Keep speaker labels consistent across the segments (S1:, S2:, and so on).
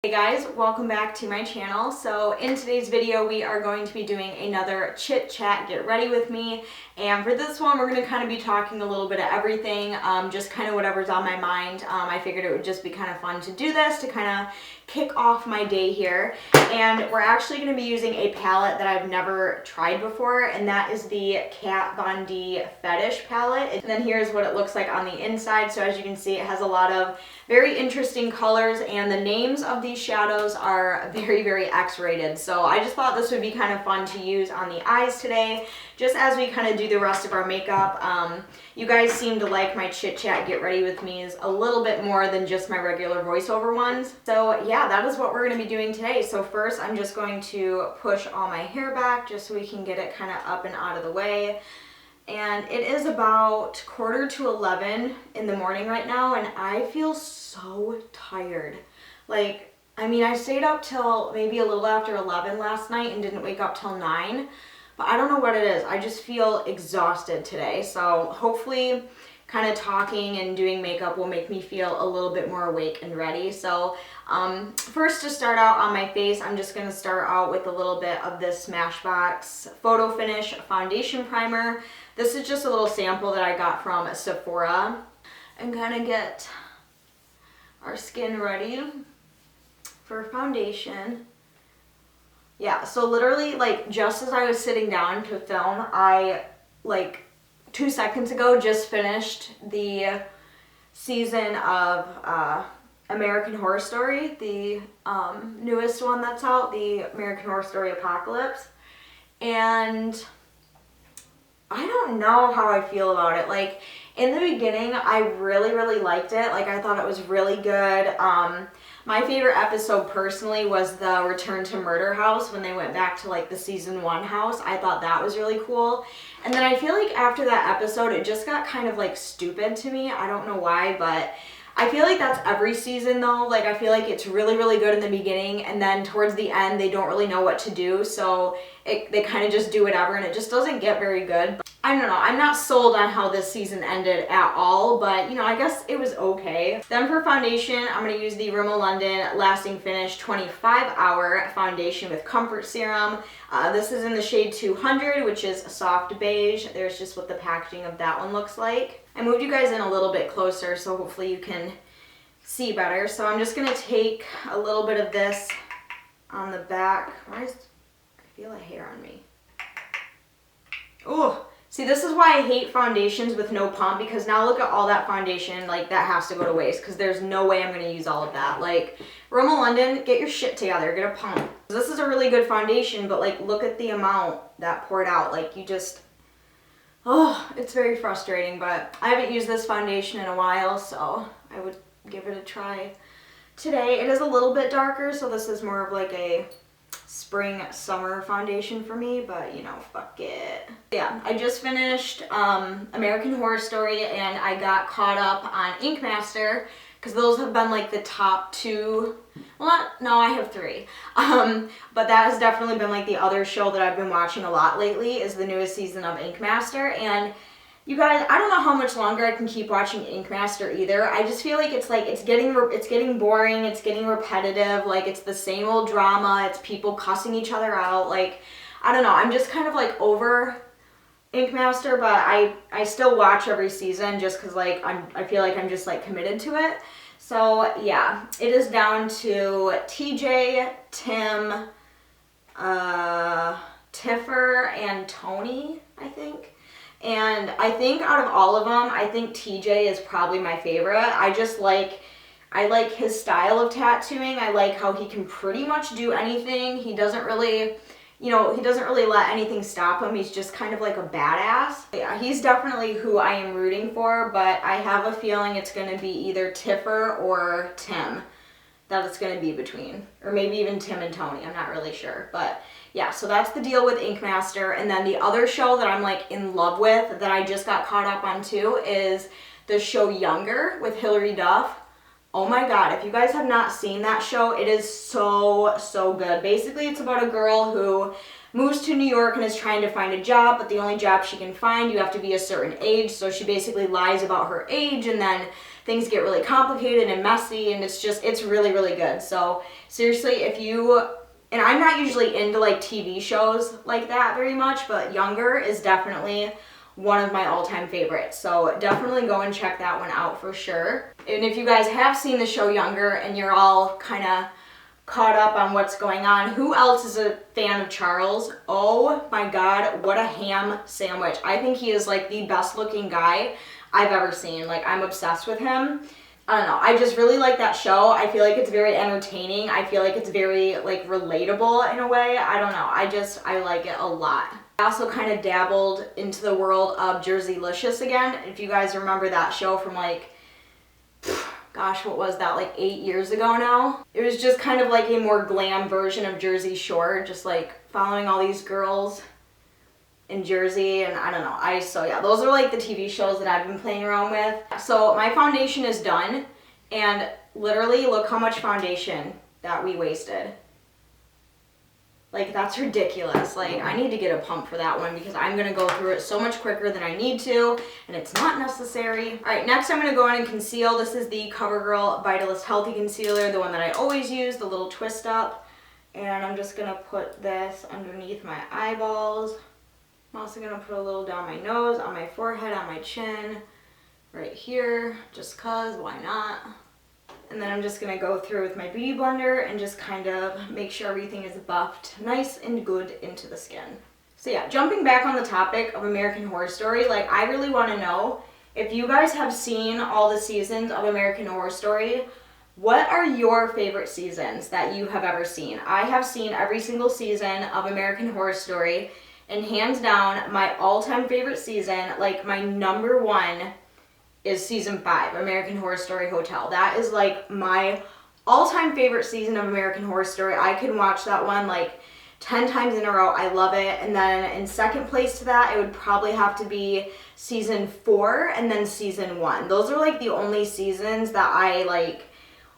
S1: Hey guys, welcome back to my channel. So in today's video we are going to be doing another chit chat, get ready with me, and for this one we're going to kind of be talking a little bit of everything, just kind of whatever's on my mind. I figured it would just be kind of fun to do this to kind of kick off my day here, and we're actually going to be using a palette that I've never tried before, and that is the Kat Von D Fetish palette. And then here's what it looks like on the inside. So as you can see, it has a lot of very interesting colors, and the names of these shadows are very X-rated. So I just thought this would be kind of fun to use on the eyes today, just as we kind of do the rest of our makeup. You guys seem to like my chit chat get ready with me's a little bit more than just my regular voiceover ones. So yeah, that is what we're going to be doing today. So first I'm just going to push all my hair back just so we can get it kind of up and out of the way. And it is about 10:45 in the morning right now, and I feel so tired. Like, I mean, I stayed up till maybe a little after 11 last night and didn't wake up till 9, but I don't know what it is. I just feel exhausted today. So hopefully kind of talking and doing makeup will make me feel a little bit more awake and ready. So first, to start out on my face, I'm just going to start out with a little bit of this Smashbox Photo Finish Foundation Primer. This is just a little sample that I got from Sephora, and kind of get our skin ready for foundation. Yeah, so literally, like, just as I was sitting down to film, I, like, 2 seconds ago just finished the season of American Horror Story, the newest one that's out, the American Horror Story Apocalypse, and I don't know how I feel about it. Like, in the beginning, I really liked it. Like, I thought it was really good. My favorite episode personally was the Return to Murder House, when they went back to like the season 1 house. I thought that was really cool. And then I feel like after that episode, it just got kind of like stupid to me. I don't know why, but I feel like that's every season though. Like, I feel like it's really good in the beginning, and then towards the end they don't really know what to do, so they kind of just do whatever, and it just doesn't get very good. I don't know, I'm not sold on how this season ended at all, but you know, I guess it was okay. Then for foundation, I'm going to use the Rimmel London Lasting Finish 25-Hour Foundation with Comfort Serum. This is in the shade 200, which is a soft beige. There's just what the packaging of that one looks like. I moved you guys in a little bit closer, so hopefully you can see better. So I'm just going to take a little bit of this on the back. I feel a hair on me. Oh, see, this is why I hate foundations with no pump, because now look at all that foundation. Like, that has to go to waste, because there's no way I'm going to use all of that. Like, Rimmel London, get your shit together. Get a pump. This is a really good foundation, but like, look at the amount that poured out. Like, you just... oh, it's very frustrating, but I haven't used this foundation in a while, so I would give it a try today. It is a little bit darker, so this is more of like a spring summer foundation for me, but you know, fuck it. Yeah, I just finished American Horror Story, and I got caught up on Ink Master, because those have been like the top 2. Well, no, I have 3. But that has definitely been like the other show that I've been watching a lot lately, is the newest season of Ink Master. And you guys, I don't know how much longer I can keep watching Ink Master either. I just feel like it's getting boring, it's getting repetitive, like it's the same old drama, it's people cussing each other out. Like, I don't know, I'm just kind of like over Ink Master, but I still watch every season just because like I feel like I'm just like committed to it. So yeah, it is down to TJ, Tim, Tiffer, and Tony, I think. And I think out of all of them, I think TJ is probably my favorite. I like his style of tattooing. I like how he can pretty much do anything. He doesn't really, you know, he doesn't really let anything stop him. He's just kind of like a badass. Yeah, he's definitely who I am rooting for, but I have a feeling it's going to be either Tiffer or Tim that it's going to be between. Or maybe even Tim and Tony. I'm not really sure. But yeah, so that's the deal with Ink Master. And then the other show that I'm like in love with, that I just got caught up on too, is the show Younger with Hilary Duff. Oh my god, if you guys have not seen that show, it is so good. Basically, it's about a girl who moves to New York and is trying to find a job, but the only job she can find, you have to be a certain age, so she basically lies about her age and then things get really complicated and messy, and it's really, really good. So seriously, and I'm not usually into like TV shows like that very much, but Younger is definitely one of my all-time favorites. So definitely go and check that one out for sure. And if you guys have seen the show Younger and you're all kind of caught up on what's going on, who else is a fan of Charles? Oh my God, what a ham sandwich. I think he is like the best looking guy I've ever seen. Like, I'm obsessed with him. I don't know, I just really like that show. I feel like it's very entertaining. I feel like it's very like relatable in a way. I don't know, I like it a lot. I also kind of dabbled into the world of Jerseylicious again. If you guys remember that show from like, gosh, what was that, like 8 years ago now? It was just kind of like a more glam version of Jersey Shore, just like following all these girls in Jersey, and I don't know. So yeah, those are like the TV shows that I've been playing around with. So my foundation is done, and literally look how much foundation that we wasted. Like, that's ridiculous. Like, I need to get a pump for that one because I'm gonna go through it so much quicker than I need to, and it's not necessary. All right, next I'm gonna go in and conceal. This is the CoverGirl Vitalist Healthy Concealer, the one that I always use, the little twist up. And I'm just gonna put this underneath my eyeballs. I'm also gonna put a little down my nose, on my forehead, on my chin, right here, just cause, why not? And then I'm just gonna go through with my beauty blender and just kind of make sure everything is buffed nice and good into the skin. So yeah, jumping back on the topic of American Horror Story, like, I really wanna know if you guys have seen all the seasons of American Horror Story. What are your favorite seasons that you have ever seen? I have seen every single season of American Horror Story, and hands down, my all-time favorite season, like my number one, is season 5, American Horror Story Hotel. That is like my all-time favorite season of American Horror Story. I can watch that one like 10 times in a row. I love it. And then in second place to that, it would probably have to be season 4 and then season 1. Those are like the only seasons that I like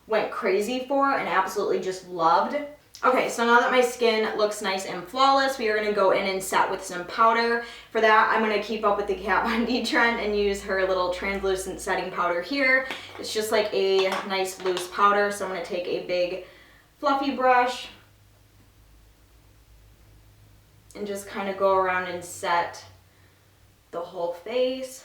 S1: went crazy for and absolutely just loved. Okay, so now that my skin looks nice and flawless, we are going to go in and set with some powder. For that, I'm going to keep up with the Kat Von D trend and use her little translucent setting powder here. It's just like a nice loose powder, so I'm going to take a big fluffy brush and just kind of go around and set the whole face.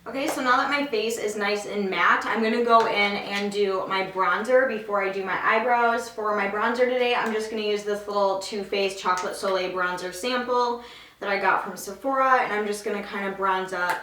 S1: Okay, so now that my face is nice and matte, I'm going to go in and do my bronzer before I do my eyebrows. For my bronzer today, I'm just going to use this little Too Faced Chocolate Soleil bronzer sample that I got from Sephora, and I'm just going to kind of bronze up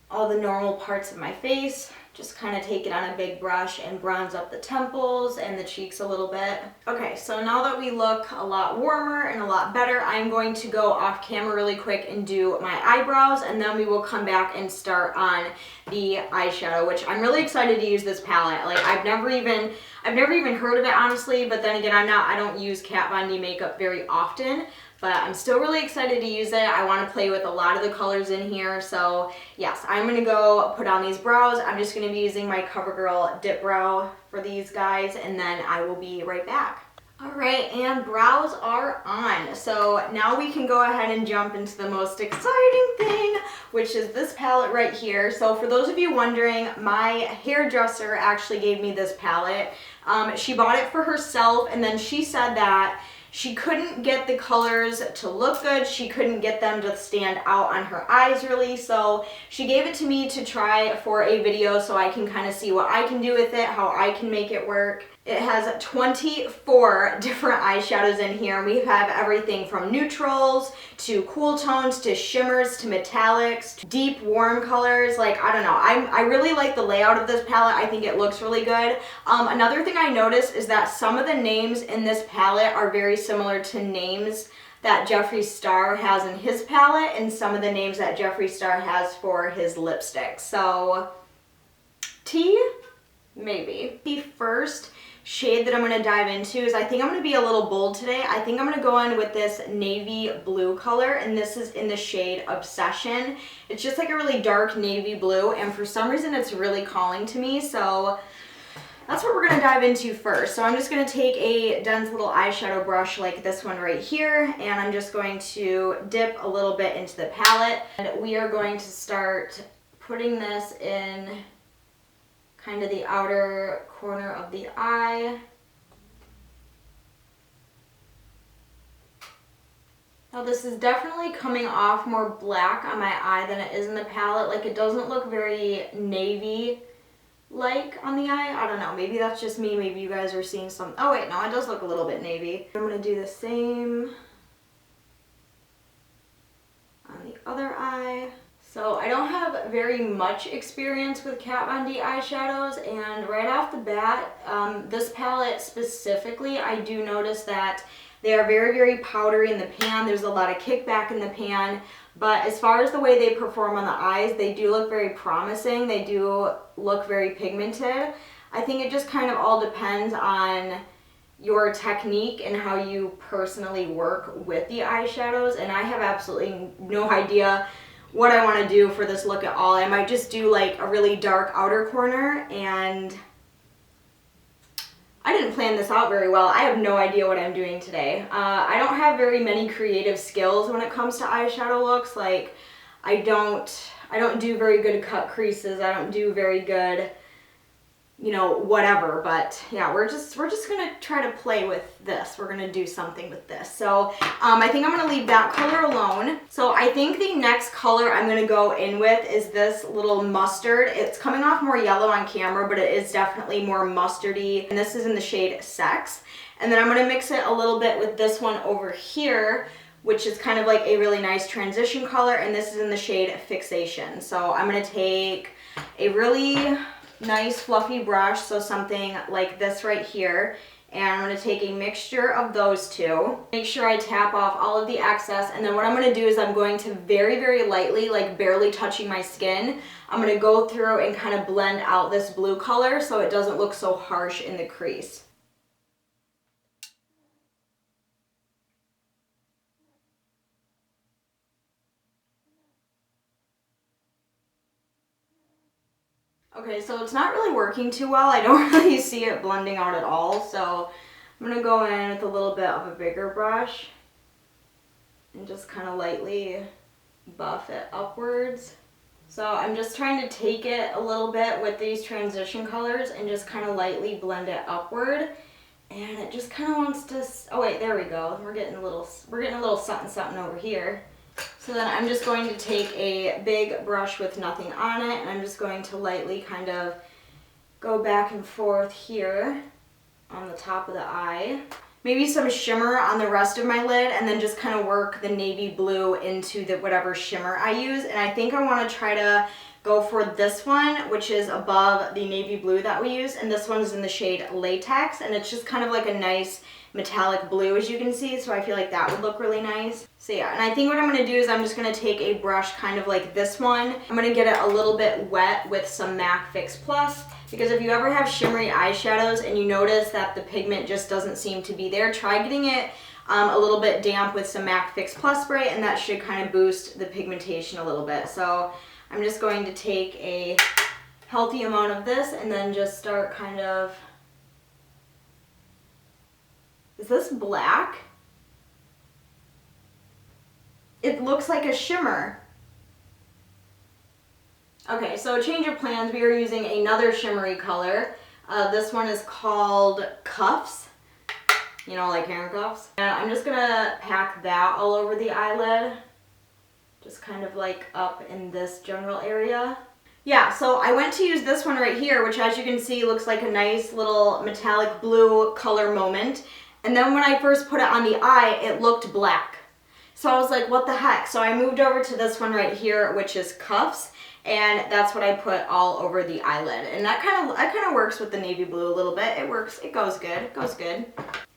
S1: all the normal parts of my face. Just kind of take it on a big brush and bronze up the temples and the cheeks a little bit. Okay, so now that we look a lot warmer and a lot better, I'm going to go off camera really quick and do my eyebrows, and then we will come back and start on the eyeshadow, which I'm really excited to use this palette. Like, I've never even heard of it, honestly, but then again, I don't use Kat Von D makeup very often. But I'm still really excited to use it. I want to play with a lot of the colors in here. So yes, I'm going to go put on these brows. I'm just going to be using my CoverGirl Dip Brow for these guys, and then I will be right back. All right, and brows are on. So now we can go ahead and jump into the most exciting thing, which is this palette right here. So for those of you wondering, my hairdresser actually gave me this palette. She bought it for herself, and then she said that she couldn't get the colors to look good. She couldn't get them to stand out on her eyes really. So she gave it to me to try for a video so I can kind of see what I can do with it, how I can make it work. It has 24 different eyeshadows in here. We have everything from neutrals to cool tones to shimmers to metallics to deep warm colors. Like, I don't know. I really like the layout of this palette. I think it looks really good. Another thing I noticed is that some of the names in this palette are very similar to names that Jeffree Star has in his palette, and some of the names that Jeffree Star has for his lipsticks. So, T? Maybe. The first shade that I'm going to dive into is, I think I'm going to be a little bold today. I think I'm going to go in with this navy blue color, and this is in the shade Obsession. It's just like a really dark navy blue, and for some reason it's really calling to me, so that's what we're going to dive into first. So I'm just going to take a dense little eyeshadow brush like this one right here, and I'm just going to dip a little bit into the palette, and we are going to start putting this in kind of the outer corner of the eye. Now this is definitely coming off more black on my eye than it is in the palette. Like, it doesn't look very navy-like on the eye. I don't know, maybe that's just me. Maybe you guys are seeing some, oh wait, no, it does look a little bit navy. I'm gonna do the same on the other eye. So I don't have very much experience with Kat Von D eyeshadows, and right off the bat, this palette specifically, I do notice that they are very, very powdery in the pan. There's a lot of kickback in the pan, but as far as the way they perform on the eyes, they do look very promising. They do look very pigmented. I think it just kind of all depends on your technique and how you personally work with the eyeshadows, and I have absolutely no idea what I want to do for this look at all. I might just do like a really dark outer corner, and I didn't plan this out very well. I have no idea what I'm doing today. I don't have very many creative skills when it comes to eyeshadow looks. Like, I don't do very good cut creases. I don't do very good, you know, whatever. But yeah, we're just gonna try to play with this. We're gonna do something with this. So I think I'm gonna leave that color alone. So I think the next color I'm gonna go in with is this little mustard. It's coming off more yellow on camera, but it is definitely more mustardy. And this is in the shade Sex. And then I'm gonna mix it a little bit with this one over here, which is kind of like a really nice transition color. And this is in the shade Fixation. So I'm gonna take a really nice fluffy brush, so something like this right here, and I'm going to take a mixture of those two. Make sure I tap off all of the excess, and then what I'm going to do is I'm going to very, very lightly, like barely touching my skin, I'm going to go through and kind of blend out this blue color so it doesn't look so harsh in the crease. Okay, so it's not really working too well. I don't really see it blending out at all. So I'm going to go in with a little bit of a bigger brush and just kind of lightly buff it upwards. So I'm just trying to take it a little bit with these transition colors and just kind of lightly blend it upward. And it just kind of wants to, oh wait, there we go. We're getting a little something something over here. So then I'm just going to take a big brush with nothing on it, and I'm just going to lightly kind of go back and forth here on the top of the eye. Maybe some shimmer on the rest of my lid, and then just kind of work the navy blue into the whatever shimmer I use. And I think I want to try to go for this one, which is above the navy blue that we use, and this one's in the shade Latex, and it's just kind of like a nice metallic blue, as you can see, so I feel like that would look really nice. So yeah, and I think what I'm going to do is I'm just going to take a brush kind of like this one. I'm going to get it a little bit wet with some MAC Fix Plus, because if you ever have shimmery eyeshadows and you notice that the pigment just doesn't seem to be there, try getting it a little bit damp with some MAC Fix Plus spray, and that should kind of boost the pigmentation a little bit. So I'm just going to take a healthy amount of this and then just start kind of... Is this black? It looks like a shimmer. Okay, so change of plans. We are using another shimmery color. This one is called Cuffs. You know, like handcuffs. And I'm just gonna pack that all over the eyelid. Just kind of like up in this general area. Yeah, so I went to use this one right here, which as you can see looks like a nice little metallic blue color moment. And then when I first put it on the eye, it looked black. So I was like, what the heck? So I moved over to this one right here, which is Cuffs, and that's what I put all over the eyelid. And that kind of works with the navy blue a little bit. It works, it goes good, it goes good.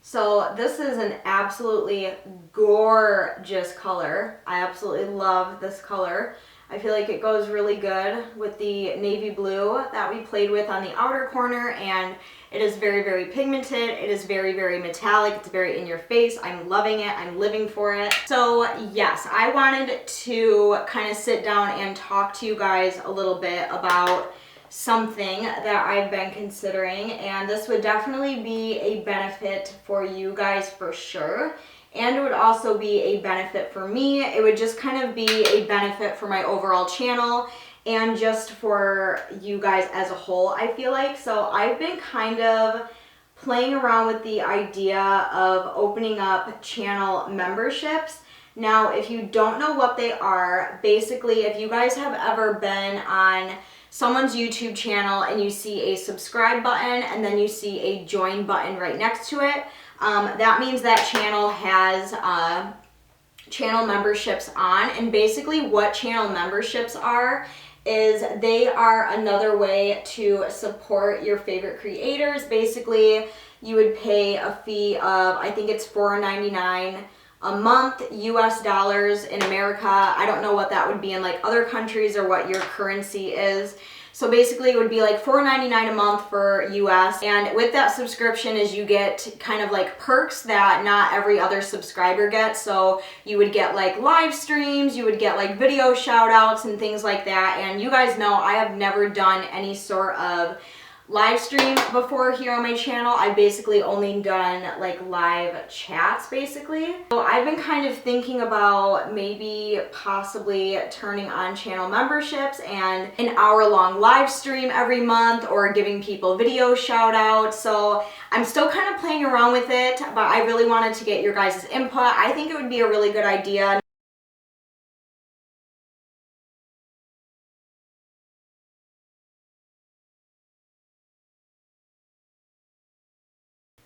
S1: So this is an absolutely gorgeous color. I absolutely love this color. I feel like it goes really good with the navy blue that we played with on the outer corner, and it is very, very pigmented. It is very, very metallic. It's very in your face. I'm loving it. I'm living for it. So yes, I wanted to kind of sit down and talk to you guys a little bit about something that I've been considering, and this would definitely be a benefit for you guys for sure. And it would also be a benefit for me. It would just kind of be a benefit for my overall channel. and just for you guys as a whole, I feel like. So I've been kind of playing around with the idea of opening up channel memberships. Now, if you don't know what they are, basically, if you guys have ever been on someone's YouTube channel and you see a subscribe button and then you see a join button right next to it, that means that channel has channel memberships on. And basically what channel memberships are is they are another way to support your favorite creators. Basically, you would pay a fee of, I think it's $4.99 a month, US dollars in America. I don't know what that would be in like other countries or what your currency is. So basically it would be like $4.99 a month for US, and with that subscription is you get kind of like perks that not every other subscriber gets. So you would get like live streams, you would get like video shout outs and things like that. And you guys know I have never done any sort of live stream before here on my channel. I've basically only done like live chats basically. So I've been kind of thinking about maybe possibly turning on channel memberships and an hour-long live stream every month, or giving people video shout outs. So I'm still kind of playing around with it, but I really wanted to get your guys' input. I think it would be a really good idea.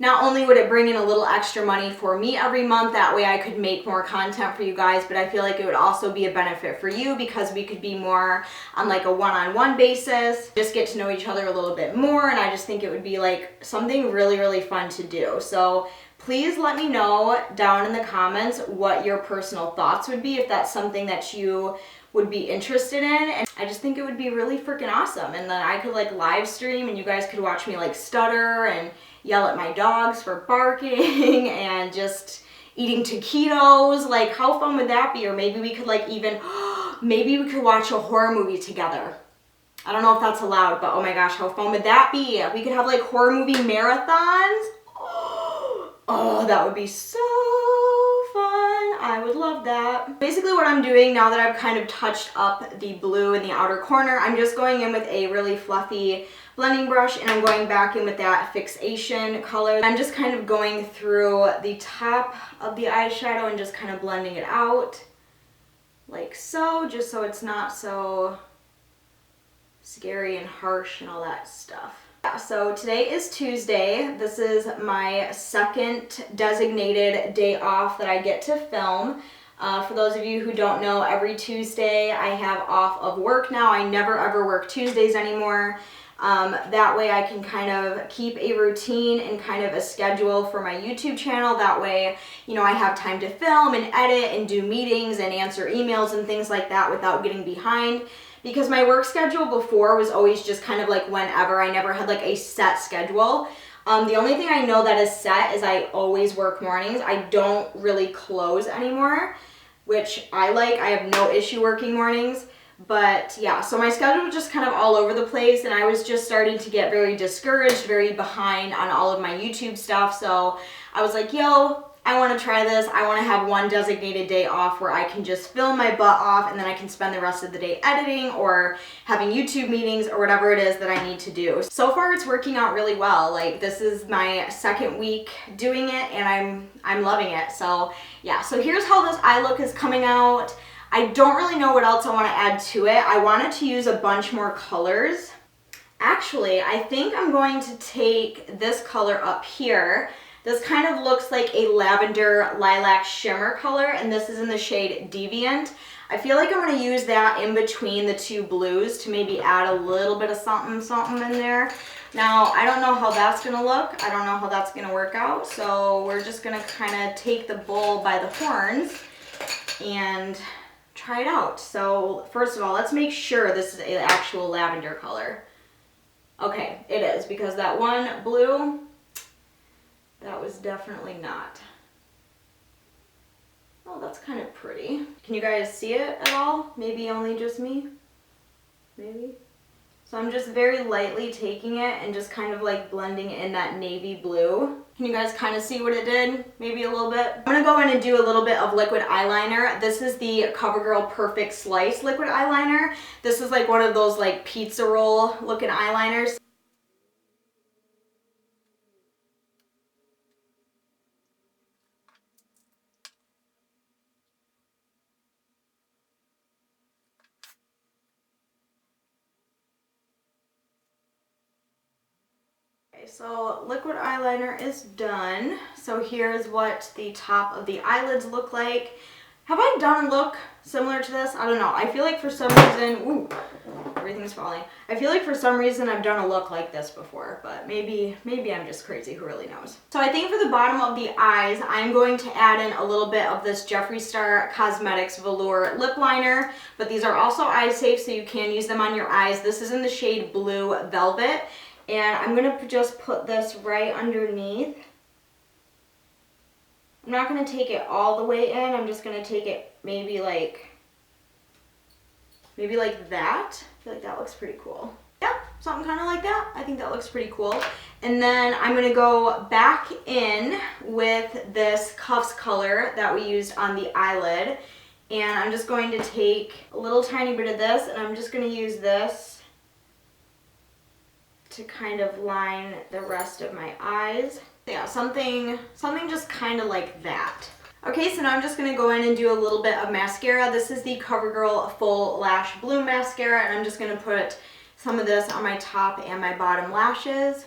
S1: Not only would it bring in a little extra money for me every month, that way I could make more content for you guys, but I feel like it would also be a benefit for you because we could be more on like a one-on-one basis, just get to know each other a little bit more, and I just think it would be like something really, really fun to do. So please let me know down in the comments what your personal thoughts would be, if that's something that you would be interested in. And I just think it would be really freaking awesome. And then I could like live stream and you guys could watch me like stutter and yell at my dogs for barking and just eating taquitos. Like, how fun would that be? Or maybe we could like even, maybe we could watch a horror movie together. I don't know if that's allowed, but oh my gosh, how fun would that be? We could have like horror movie marathons. Oh, that would be so fun. I would love that. Basically what I'm doing now that I've kind of touched up the blue in the outer corner, I'm just going in with a really fluffy blending brush and I'm going back in with that fixation color. I'm just kind of going through the top of the eyeshadow and just kind of blending it out like so, just so it's not so scary and harsh and all that stuff. So today is Tuesday. This is my second designated day off that I get to film. For those of you who don't know, every Tuesday I have off of work now. I never ever work Tuesdays anymore. That way I can kind of keep a routine and kind of a schedule for my YouTube channel. That way, you know, I have time to film and edit and do meetings and answer emails and things like that without getting behind. Because my work schedule before was always just kind of like whenever. I never had like a set schedule. The only thing I know that is set is I always work mornings. I don't really close anymore, which I like. I have no issue working mornings. But yeah, so my schedule was just kind of all over the place and I was just starting to get very discouraged, very behind on all of my YouTube stuff. So I was like, yo, I want to try this. I want to have one designated day off where I can just film my butt off and then I can spend the rest of the day editing or having YouTube meetings or whatever it is that I need to do. So far it's working out really well. Like, this is my second week doing it and I'm loving it. So yeah, so here's how this eye look is coming out. I don't really know what else I want to add to it. I wanted to use a bunch more colors. Actually, I think I'm going to take this color up here. This kind of looks like a lavender lilac shimmer color, and this is in the shade Deviant. I feel like I'm going to use that in between the two blues to maybe add a little bit of something in there. Now, I don't know how that's going to look. I don't know how that's going to work out, so we're just going to kind of take the bull by the horns and try it out. So first of all, let's make sure this is an actual lavender color. Okay, it is, because that one blue, that was definitely not. Oh, that's kind of pretty. Can you guys see it at all? Maybe only just me? Maybe? So I'm just very lightly taking it and just kind of like blending in that navy blue. Can you guys kind of see what it did? Maybe a little bit. I'm gonna go in and do a little bit of liquid eyeliner. This is the CoverGirl Perfect Slice liquid eyeliner. This is like one of those like pizza roll looking eyeliners. So liquid eyeliner is done. So here's what the top of the eyelids look like. Have I done a look similar to this? I don't know. I feel like for some reason, ooh, everything's falling. I feel like for some reason I've done a look like this before, but maybe I'm just crazy, who really knows. So I think for the bottom of the eyes, I'm going to add in a little bit of this Jeffree Star Cosmetics Velour lip liner, but these are also eye safe, so you can use them on your eyes. This is in the shade Blue Velvet. And I'm going to just put this right underneath. I'm not going to take it all the way in. I'm just going to take it maybe like that. I feel like that looks pretty cool. Yeah, something kind of like that. I think that looks pretty cool. And then I'm going to go back in with this Cuffs color that we used on the eyelid. And I'm just going to take a little tiny bit of this, and I'm just going to use this to kind of line the rest of my eyes. Yeah, something just kind of like that. Okay, so now I'm just gonna go in and do a little bit of mascara. This is the CoverGirl Full Lash Bloom Mascara, and I'm just gonna put some of this on my top and my bottom lashes.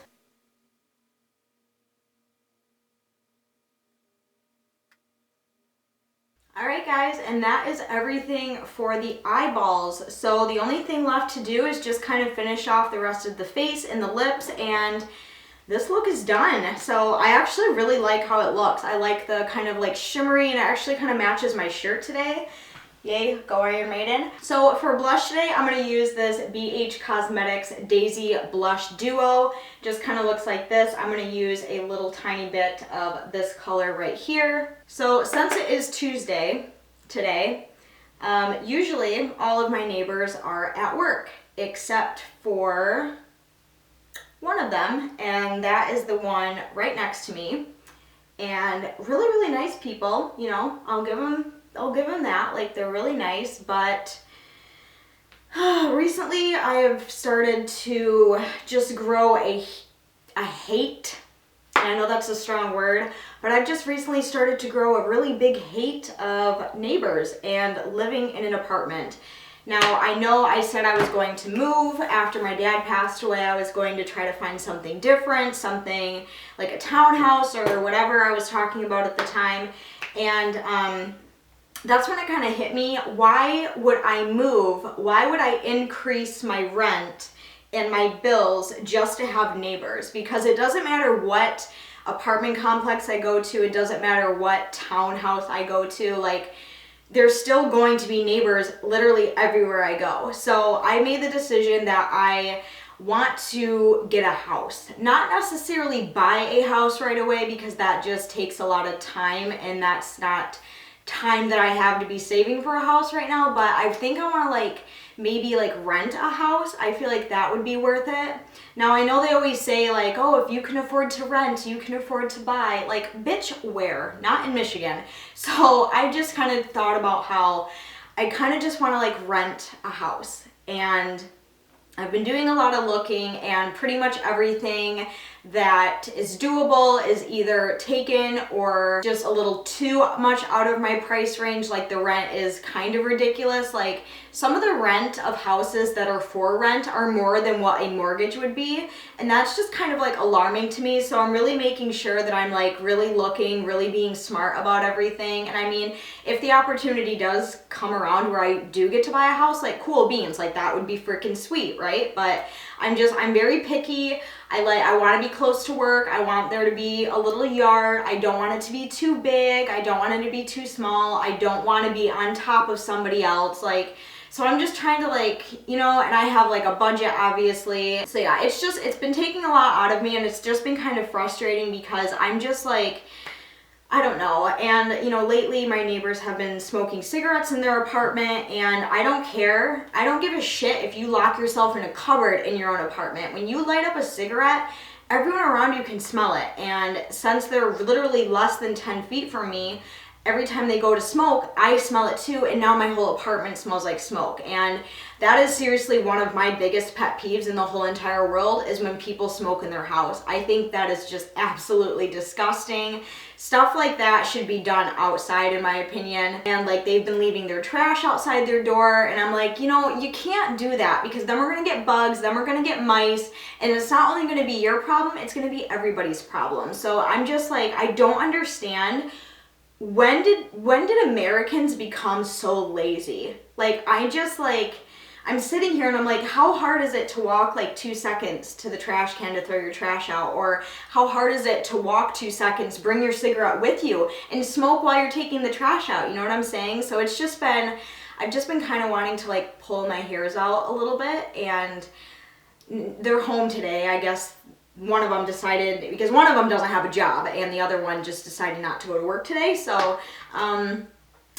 S1: Alright guys, and that is everything for the eyeballs. So the only thing left to do is just kind of finish off the rest of the face and the lips, and this look is done. So I actually really like how it looks. I like the kind of like shimmery, and it actually kind of matches my shirt today. Yay, go Iron Maiden. So for blush today, I'm going to use this BH Cosmetics Daisy Blush Duo. Just kind of looks like this. I'm going to use a little tiny bit of this color right here. So since it is Tuesday today, usually all of my neighbors are at work, except for one of them, and that is the one right next to me. And really, really nice people, you know, I'll give them that, like they're really nice, but recently I have started to just grow a hate, and I know that's a strong word, but I've just recently started to grow a really big hate of neighbors and living in an apartment. Now, I know I said I was going to move after my dad passed away. I was going to try to find something different, something like a townhouse or whatever I was talking about at the time, and that's when it kind of hit me. Why would I move? Why would I increase my rent and my bills just to have neighbors? Because it doesn't matter what apartment complex I go to, it doesn't matter what townhouse I go to, like there's still going to be neighbors literally everywhere I go. So I made the decision that I want to get a house. Not necessarily buy a house right away, because that just takes a lot of time, and that's not time that I have to be saving for a house right now. But I think I want to like maybe like rent a house. I feel like that would be worth it. Now I know they always say like, oh, if you can afford to rent, you can afford to buy. Like, bitch, where? Not in Michigan. So I just kind of thought about how I kind of just want to like rent a house, and I've been doing a lot of looking, and pretty much everything that is doable is either taken or just a little too much out of my price range. Like the rent is kind of ridiculous. Like some of the rent of houses that are for rent are more than what a mortgage would be, and that's just kind of like alarming to me. So I'm really making sure that I'm like really looking, really being smart about everything. And I mean, if the opportunity does come around where I do get to buy a house, like cool beans, like that would be freaking sweet, right? But I'm very picky. I want to be close to work. I want there to be a little yard. I don't want it to be too big. I don't want it to be too small. I don't want to be on top of somebody else. Like, so I'm just trying to like, you know, and I have like a budget obviously. So yeah, it's been taking a lot out of me, and it's just been kind of frustrating because I'm just like, I don't know. And, you know, lately my neighbors have been smoking cigarettes in their apartment, and I don't care. I don't give a shit if you lock yourself in a cupboard in your own apartment. When you light up a cigarette, everyone around you can smell it. And since they're literally less than 10 feet from me, every time they go to smoke, I smell it too, and now my whole apartment smells like smoke. And that is seriously one of my biggest pet peeves in the whole entire world, is when people smoke in their house. I think that is just absolutely disgusting. Stuff like that should be done outside, in my opinion. And like, they've been leaving their trash outside their door, and I'm like, you know, you can't do that, because then we're gonna get bugs, then we're gonna get mice, and it's not only gonna be your problem, it's gonna be everybody's problem. So I'm just like, I don't understand. When did Americans become so lazy? Like, I'm sitting here and I'm like, how hard is it to walk like 2 seconds to the trash can to throw your trash out? Or how hard is it to walk 2 seconds, bring your cigarette with you, and smoke while you're taking the trash out? You know what I'm saying? So I've just been kind of wanting to like pull my hairs out a little bit, and they're home today. I guess one of them decided, because one of them doesn't have a job and the other one just decided not to go to work today. So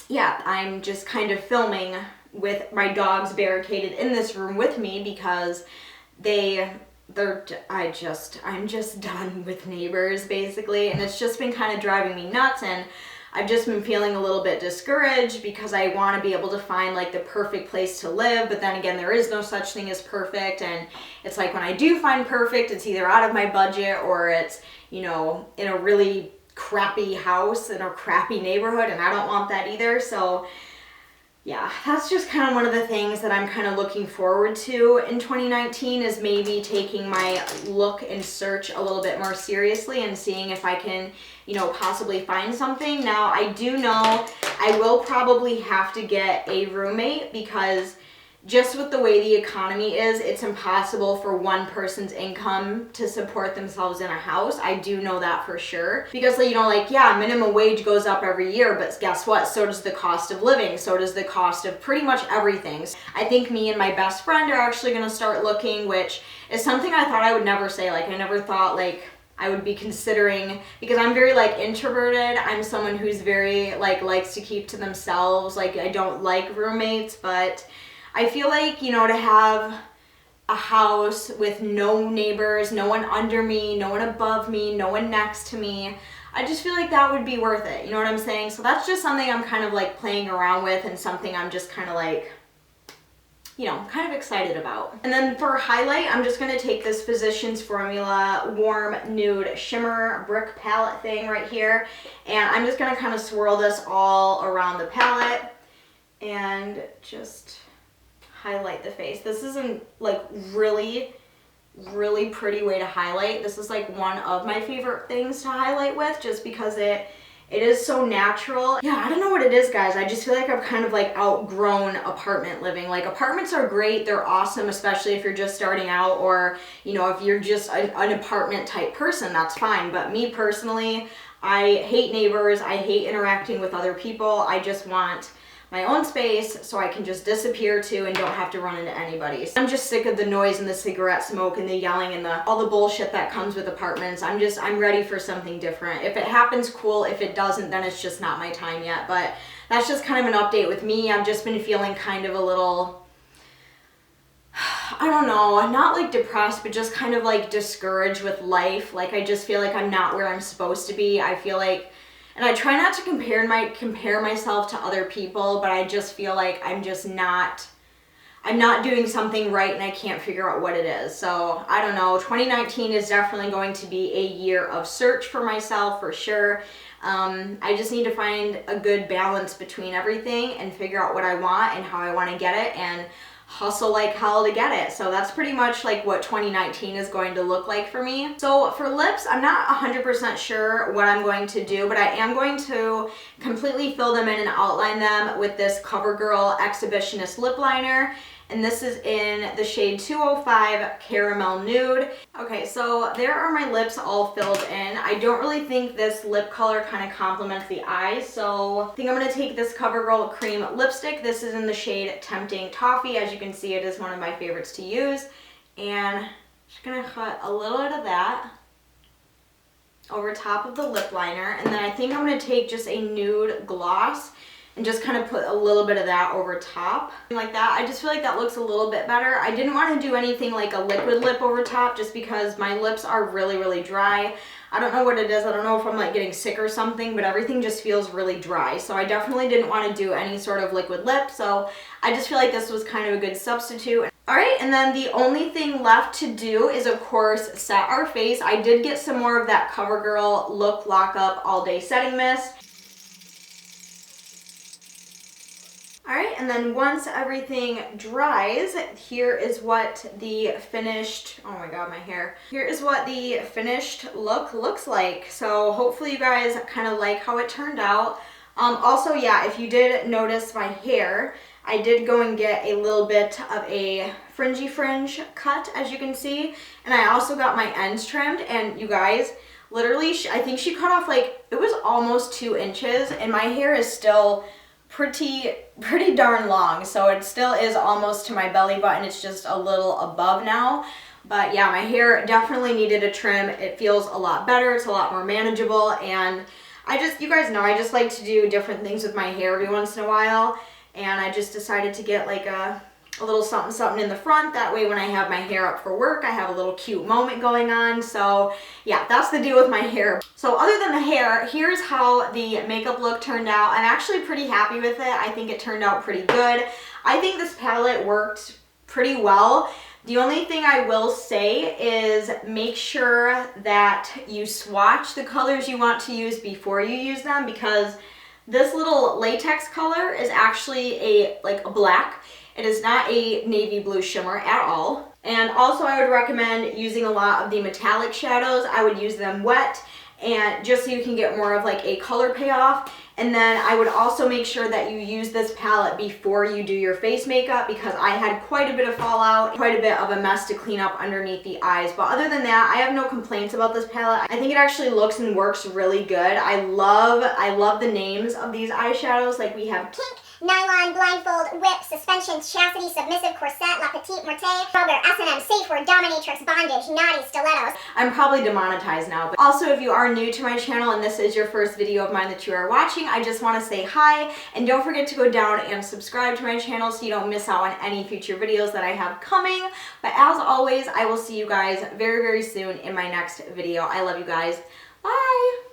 S1: yeah, I'm just kind of filming with my dogs barricaded in this room with me, because I'm just done with neighbors basically, and it's just been kind of driving me nuts. And I've just been feeling a little bit discouraged, because I want to be able to find like the perfect place to live, but then again, there is no such thing as perfect. And it's like, when I do find perfect, it's either out of my budget, or it's, you know, in a really crappy house in a crappy neighborhood, and I don't want that either. So yeah, that's just kind of one of the things that I'm kind of looking forward to in 2019, is maybe taking my look and search a little bit more seriously and seeing if I can, you know, possibly find something. Now, I do know I will probably have to get a roommate, because just with the way the economy is, it's impossible for one person's income to support themselves in a house. I do know that for sure, because, you know, like, yeah, minimum wage goes up every year, but guess what? So does the cost of living. So does the cost of pretty much everything. I think me and my best friend are actually going to start looking, which is something I thought I would never say. Like, I never thought like I would be considering, because I'm very like introverted. I'm someone who's very like likes to keep to themselves. Like, I don't like roommates, but I feel like, you know, to have a house with no neighbors, no one under me, no one above me, no one next to me, I just feel like that would be worth it. You know what I'm saying? So that's just something I'm kind of like playing around with, and something I'm just kind of like, you know, kind of excited about. And then for highlight, I'm just going to take this Physicians Formula Warm Nude Shimmer Brick Palette thing right here, and I'm just going to kind of swirl this all around the palette and just highlight the face. This is a like really pretty way to highlight. This is like one of my favorite things to highlight with, just because it is so natural. Yeah, I don't know what it is, guys. I just feel like I've kind of like outgrown apartment living. Like, apartments are great, they're awesome, especially if you're just starting out, or, you know, if you're just an apartment type person, that's fine. But me personally, I hate neighbors, I hate interacting with other people. I just want my own space so I can just disappear to and don't have to run into anybody. So I'm just sick of the noise and the cigarette smoke and the yelling and all the bullshit that comes with apartments. I'm ready for something different. If it happens, cool. If it doesn't, then it's just not my time yet. But that's just kind of an update with me. I've just been feeling kind of a little, I don't know, not like depressed, but just kind of like discouraged with life. Like, I just feel like I'm not where I'm supposed to be. I feel like, and I try not to compare myself to other people, but I just feel like I'm not doing something right, and I can't figure out what it is. So I don't know. 2019 is definitely going to be a year of search for myself, for sure. I just need to find a good balance between everything and figure out what I want and how I want to get it, and hustle like hell to get it. So that's pretty much like what 2019 is going to look like for me. So for lips, I'm not 100% sure what I'm going to do, but I am going to completely fill them in and outline them with this CoverGirl Exhibitionist lip liner. And this is in the shade 205 Caramel Nude. Okay, so there are my lips all filled in. I don't really think this lip color kind of complements the eyes, so I think I'm going to take this CoverGirl Cream Lipstick. This is in the shade Tempting Toffee. As you can see, it is one of my favorites to use. And I'm just going to cut a little bit of that. over top of the lip liner. And then I think I'm going to take just a nude gloss and just kind of put a little bit of that over top. Like that, I just feel like that looks a little bit better. I didn't want to do anything like a liquid lip over top just because my lips are really, really dry. I don't know what it is. I don't know if I'm like getting sick or something, but everything just feels really dry. So I definitely didn't want to do any sort of liquid lip. So I just feel like this was kind of a good substitute. All right, and then the only thing left to do is, of course, set our face. I did get some more of that CoverGirl Look Lockup All Day Setting Mist. All right, and then once everything dries, here is what the finished, oh my God, my hair. Here is what the finished look looks like. So hopefully you guys kind of like how it turned out. Also, yeah, if you did notice my hair, I did go and get a little bit of a fringy fringe cut, as you can see. And I also got my ends trimmed, and you guys, literally, I think she cut off like, it was almost 2 inches, and my hair is still pretty darn long. So it still is almost to my belly button. It's just a little above now. But yeah, my hair definitely needed a trim. It feels a lot better. It's a lot more manageable. And you guys know, I just like to do different things with my hair every once in a while. And I just decided to get like a little something something in the front. That way when I have my hair up for work, I have a little cute moment going on. So yeah, that's the deal with my hair. So other than the hair, here's how the makeup look turned out. I'm actually pretty happy with it. I think it turned out pretty good. I think this palette worked pretty well. The only thing I will say is make sure that you swatch the colors you want to use before you use them, because this little latex color is actually like a black. It is not a navy blue shimmer at all. And also I would recommend using a lot of the metallic shadows. I would use them wet, and just so you can get more of like a color payoff. And then I would also make sure that you use this palette before you do your face makeup, because I had quite a bit of fallout, quite a bit of a mess to clean up underneath the eyes. But other than that, I have no complaints about this palette. I think it actually looks and works really good. I love the names of these eyeshadows. Like we have
S2: Pink, Nylon, Blindfold, Whip, Suspension, Chastity, Submissive, Corset, La Petite Morte, Rubber, S&M, Safe Word, Dominatrix, Bondage, Naughty, Stilettos.
S1: I'm probably demonetized now. But also, if you are new to my channel and this is your first video of mine that you are watching, I just want to say hi, and don't forget to go down and subscribe to my channel so you don't miss out on any future videos that I have coming. But as always, I will see you guys very, very soon in my next video. I love you guys. Bye!